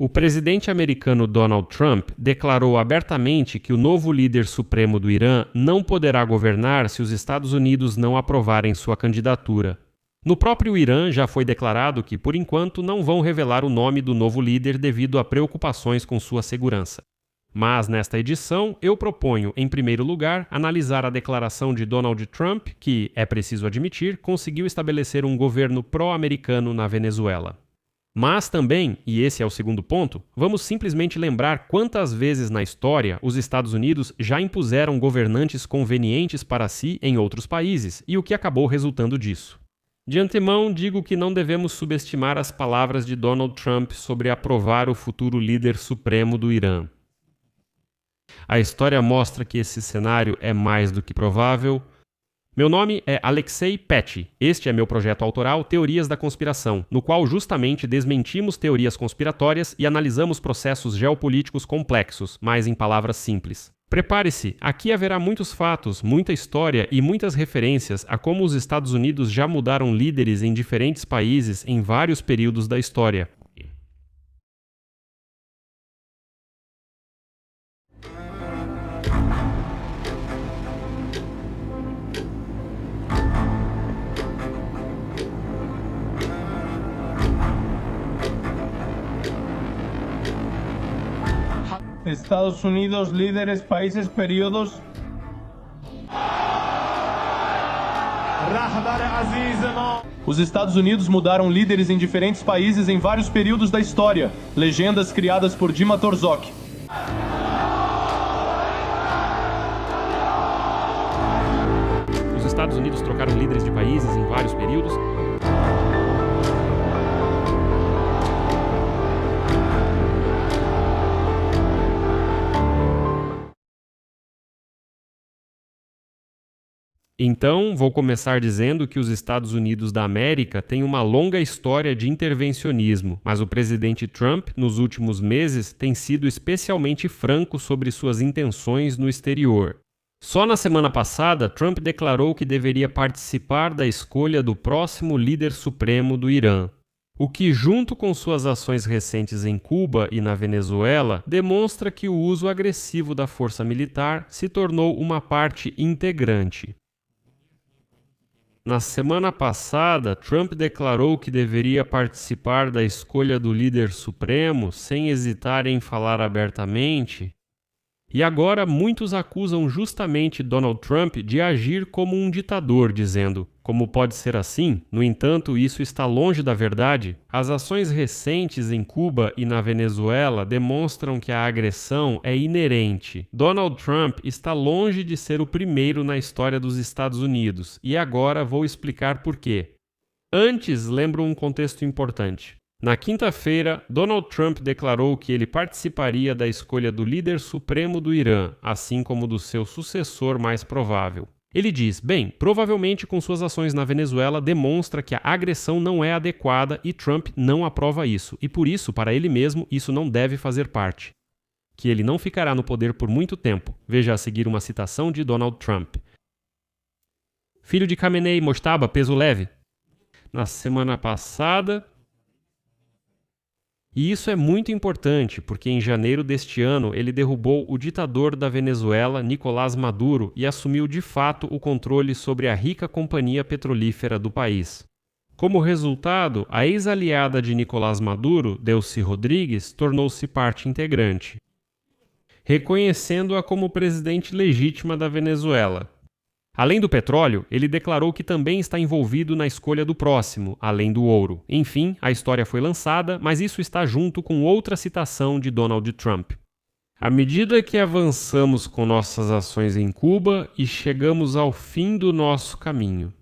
O presidente americano Donald Trump declarou abertamente que o novo líder supremo do Irã não poderá governar se os Estados Unidos não aprovarem sua candidatura. No próprio Irã já foi declarado que, por enquanto, não vão revelar o nome do novo líder devido a preocupações com sua segurança. Mas, nesta edição, eu proponho, em primeiro lugar, analisar a declaração de Donald Trump, que, é preciso admitir, conseguiu estabelecer um governo pró-americano na Venezuela. Mas também, e esse é o segundo ponto, vamos simplesmente lembrar quantas vezes na história os Estados Unidos já impuseram governantes convenientes para si em outros países e o que acabou resultando disso. De antemão, digo que não devemos subestimar as palavras de Donald Trump sobre aprovar o futuro líder supremo do Irã. A história mostra que esse cenário é mais do que provável. Meu nome é Alexei Petty. Este é meu projeto autoral Teorias da Conspiração, no qual justamente desmentimos teorias conspiratórias e analisamos processos geopolíticos complexos, mas em palavras simples. Prepare-se, aqui haverá muitos fatos, muita história e muitas referências a como os Estados Unidos já mudaram líderes em diferentes países em vários períodos da história. Estados Unidos, líderes, países, períodos. Os Estados Unidos mudaram líderes em diferentes países em vários períodos da história. Legendas criadas por Dima Torzok. Os Estados Unidos trocaram líderes de países em vários períodos. Então, vou começar dizendo que os Estados Unidos da América têm uma longa história de intervencionismo, mas o presidente Trump, nos últimos meses, tem sido especialmente franco sobre suas intenções no exterior. Só na semana passada, Trump declarou que deveria participar da escolha do próximo líder supremo do Irã. O que, junto com suas ações recentes em Cuba e na Venezuela, demonstra que o uso agressivo da força militar se tornou uma parte integrante. Na semana passada, Trump declarou que deveria participar da escolha do líder supremo sem hesitar em falar abertamente. E agora muitos acusam justamente Donald Trump de agir como um ditador, dizendo: como pode ser assim? No entanto, isso está longe da verdade. As ações recentes em Cuba e na Venezuela demonstram que a agressão é inerente. Donald Trump está longe de ser o primeiro na história dos Estados Unidos, e agora vou explicar por quê. Antes, lembro um contexto importante. Na quinta-feira, Donald Trump declarou que ele participaria da escolha do líder supremo do Irã, assim como do seu sucessor mais provável. Ele diz, bem, provavelmente com suas ações na Venezuela demonstra que a agressão não é adequada e Trump não aprova isso, e por isso, para ele mesmo, isso não deve fazer parte. Que ele não ficará no poder por muito tempo. Veja a seguir uma citação de Donald Trump. Filho de Khamenei, Mojtaba, peso leve. Na semana passada... E isso é muito importante, porque em janeiro deste ano ele derrubou o ditador da Venezuela, Nicolás Maduro, e assumiu de fato o controle sobre a rica companhia petrolífera do país. Como resultado, a ex-aliada de Nicolás Maduro, Delcy Rodrigues, tornou-se parte integrante, reconhecendo-a como presidente legítima da Venezuela. Além do petróleo, ele declarou que também está envolvido na escolha do próximo, além do ouro. Enfim, a história foi lançada, mas isso está junto com outra citação de Donald Trump. À medida que avançamos com nossas ações em Cuba e chegamos ao fim do nosso caminho.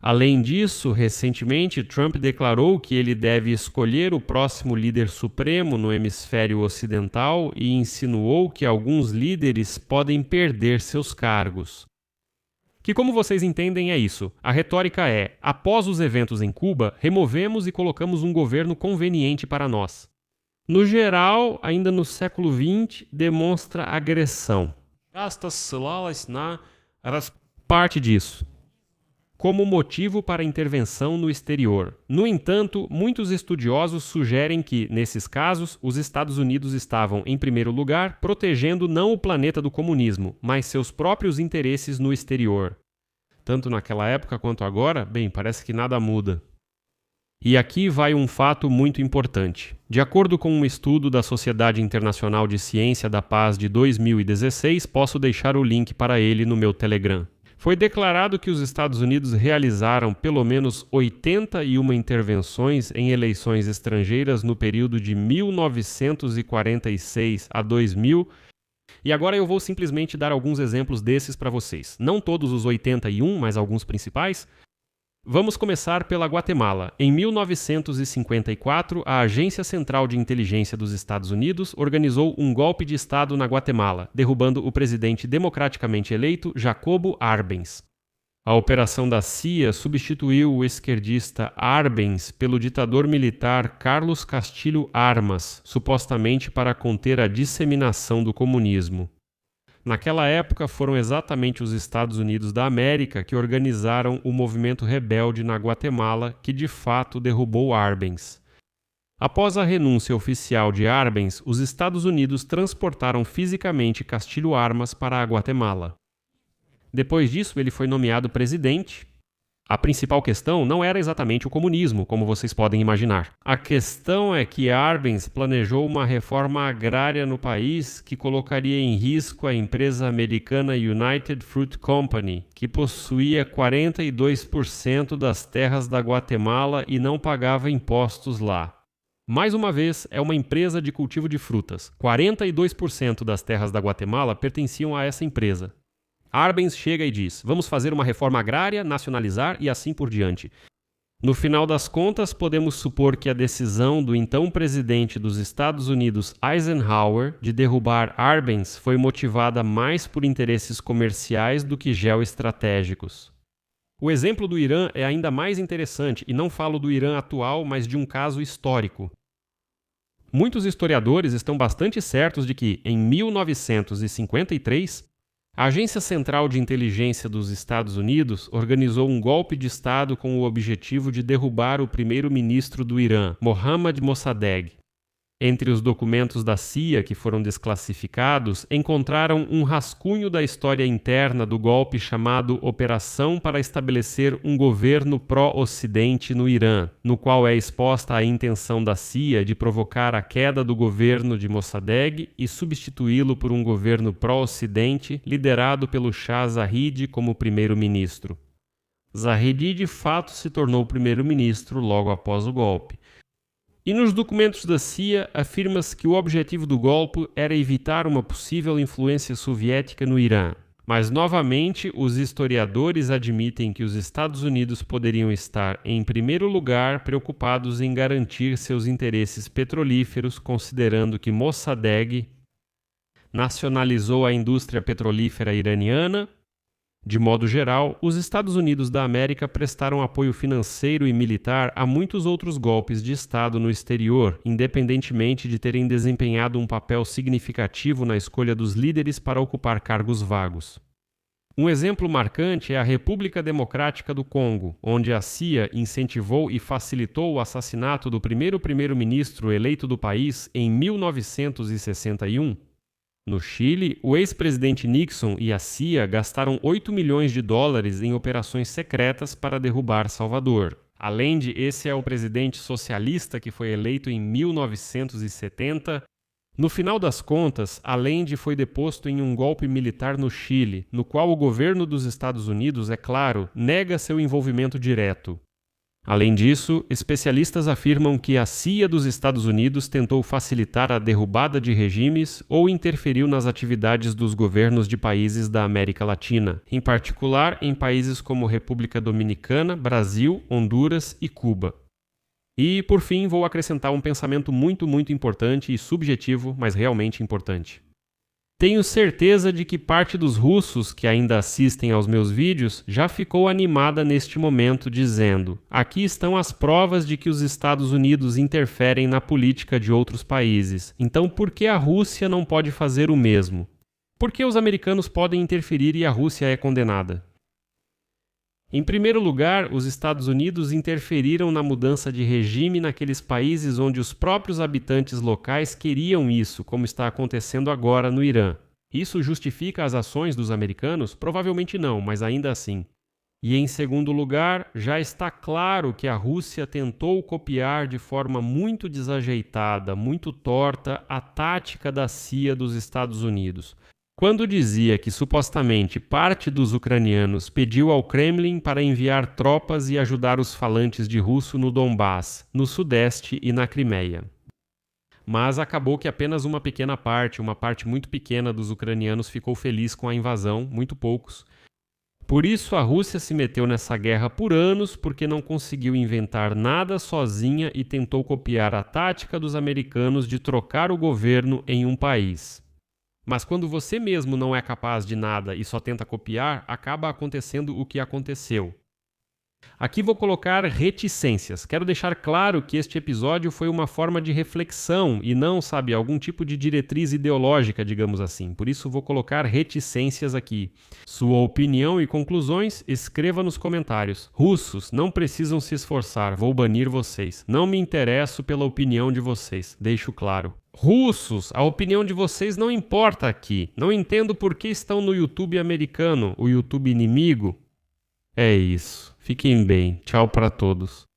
Além disso, recentemente, Trump declarou que ele deve escolher o próximo líder supremo no hemisfério ocidental e insinuou que alguns líderes podem perder seus cargos. Que, como vocês entendem, é isso. A retórica é, após os eventos em Cuba, removemos e colocamos um governo conveniente para nós. No geral, ainda no século XX, demonstra agressão. Parte disso. como motivo para a intervenção no exterior. No entanto, muitos estudiosos sugerem que, nesses casos, os Estados Unidos estavam, em primeiro lugar, protegendo não o planeta do comunismo, mas seus próprios interesses no exterior. Tanto naquela época quanto agora, bem, parece que nada muda. E aqui vai um fato muito importante. De acordo com um estudo da Sociedade Internacional de Ciência da Paz de 2016, posso deixar o link para ele no meu Telegram. Foi declarado que os Estados Unidos realizaram pelo menos 81 intervenções em eleições estrangeiras no período de 1946 a 2000, e agora eu vou simplesmente dar alguns exemplos desses para vocês. Não todos os 81, mas alguns principais. Vamos começar pela Guatemala. Em 1954, a Agência Central de Inteligência dos Estados Unidos organizou um golpe de Estado na Guatemala, derrubando o presidente democraticamente eleito Jacobo Arbenz. A operação da CIA substituiu o esquerdista Arbenz pelo ditador militar Carlos Castilho Armas, supostamente para conter a disseminação do comunismo. Naquela época, foram exatamente os Estados Unidos da América que organizaram o movimento rebelde na Guatemala, que de fato derrubou Arbenz. Após a renúncia oficial de Arbenz, os Estados Unidos transportaram fisicamente Castilho Armas para a Guatemala. Depois disso, ele foi nomeado presidente. A principal questão não era exatamente o comunismo, como vocês podem imaginar. A questão é que Arbenz planejou uma reforma agrária no país que colocaria em risco a empresa americana United Fruit Company, que possuía 42% das terras da Guatemala e não pagava impostos lá. Mais uma vez, é uma empresa de cultivo de frutas. 42% das terras da Guatemala pertenciam a essa empresa. Arbenz chega e diz: vamos fazer uma reforma agrária, nacionalizar e assim por diante. No final das contas, podemos supor que a decisão do então presidente dos Estados Unidos, Eisenhower, de derrubar Arbenz foi motivada mais por interesses comerciais do que geoestratégicos. O exemplo do Irã é ainda mais interessante, e não falo do Irã atual, mas de um caso histórico. Muitos historiadores estão bastante certos de que, em 1953, a Agência Central de Inteligência dos Estados Unidos organizou um golpe de Estado com o objetivo de derrubar o primeiro-ministro do Irã, Mohammad Mossadegh. Entre os documentos da CIA que foram desclassificados, encontraram um rascunho da história interna do golpe chamado Operação para Estabelecer um Governo Pró-Ocidente no Irã, no qual é exposta a intenção da CIA de provocar a queda do governo de Mossadegh e substituí-lo por um governo pró-Ocidente liderado pelo Shah Zahedi como primeiro-ministro. Zahedi de fato se tornou primeiro-ministro logo após o golpe. E nos documentos da CIA afirma-se que o objetivo do golpe era evitar uma possível influência soviética no Irã. Mas, novamente, os historiadores admitem que os Estados Unidos poderiam estar, em primeiro lugar, preocupados em garantir seus interesses petrolíferos, considerando que Mossadegh nacionalizou a indústria petrolífera iraniana. De modo geral, os Estados Unidos da América prestaram apoio financeiro e militar a muitos outros golpes de Estado no exterior, independentemente de terem desempenhado um papel significativo na escolha dos líderes para ocupar cargos vagos. Um exemplo marcante é a República Democrática do Congo, onde a CIA incentivou e facilitou o assassinato do primeiro-ministro eleito do país em 1961. No Chile, o ex-presidente Nixon e a CIA gastaram $8 milhões em operações secretas para derrubar Salvador. Allende, esse é o presidente socialista que foi eleito em 1970. No final das contas, Allende foi deposto em um golpe militar no Chile, no qual o governo dos Estados Unidos, é claro, nega seu envolvimento direto. Além disso, especialistas afirmam que a CIA dos Estados Unidos tentou facilitar a derrubada de regimes ou interferiu nas atividades dos governos de países da América Latina, em particular em países como República Dominicana, Brasil, Honduras e Cuba. E, por fim, vou acrescentar um pensamento muito importante e subjetivo, mas realmente importante. Tenho certeza de que parte dos russos que ainda assistem aos meus vídeos já ficou animada neste momento dizendo: aqui estão as provas de que os Estados Unidos interferem na política de outros países. Então por que a Rússia não pode fazer o mesmo? Por que os americanos podem interferir e a Rússia é condenada? Em primeiro lugar, os Estados Unidos interferiram na mudança de regime naqueles países onde os próprios habitantes locais queriam isso, como está acontecendo agora no Irã. Isso justifica as ações dos americanos? Provavelmente não, mas ainda assim. E em segundo lugar, já está claro que a Rússia tentou copiar de forma muito desajeitada, muito torta, a tática da CIA dos Estados Unidos. Quando dizia que supostamente parte dos ucranianos pediu ao Kremlin para enviar tropas e ajudar os falantes de russo no Donbass, no Sudeste e na Crimeia. Mas acabou que apenas uma parte muito pequena dos ucranianos ficou feliz com a invasão, muito poucos. Por isso a Rússia se meteu nessa guerra por anos porque não conseguiu inventar nada sozinha e tentou copiar a tática dos americanos de trocar o governo em um país. Mas quando você mesmo não é capaz de nada e só tenta copiar, acaba acontecendo o que aconteceu. Aqui vou colocar reticências. Quero deixar claro que este episódio foi uma forma de reflexão e não, algum tipo de diretriz ideológica, digamos assim. Por isso vou colocar reticências aqui. Sua opinião e conclusões, escreva nos comentários. Russos, não precisam se esforçar, vou banir vocês. Não me interesso pela opinião de vocês, deixo claro. Russos, a opinião de vocês não importa aqui. Não entendo por que estão no YouTube americano, o YouTube inimigo. É isso. Fiquem bem. Tchau para todos.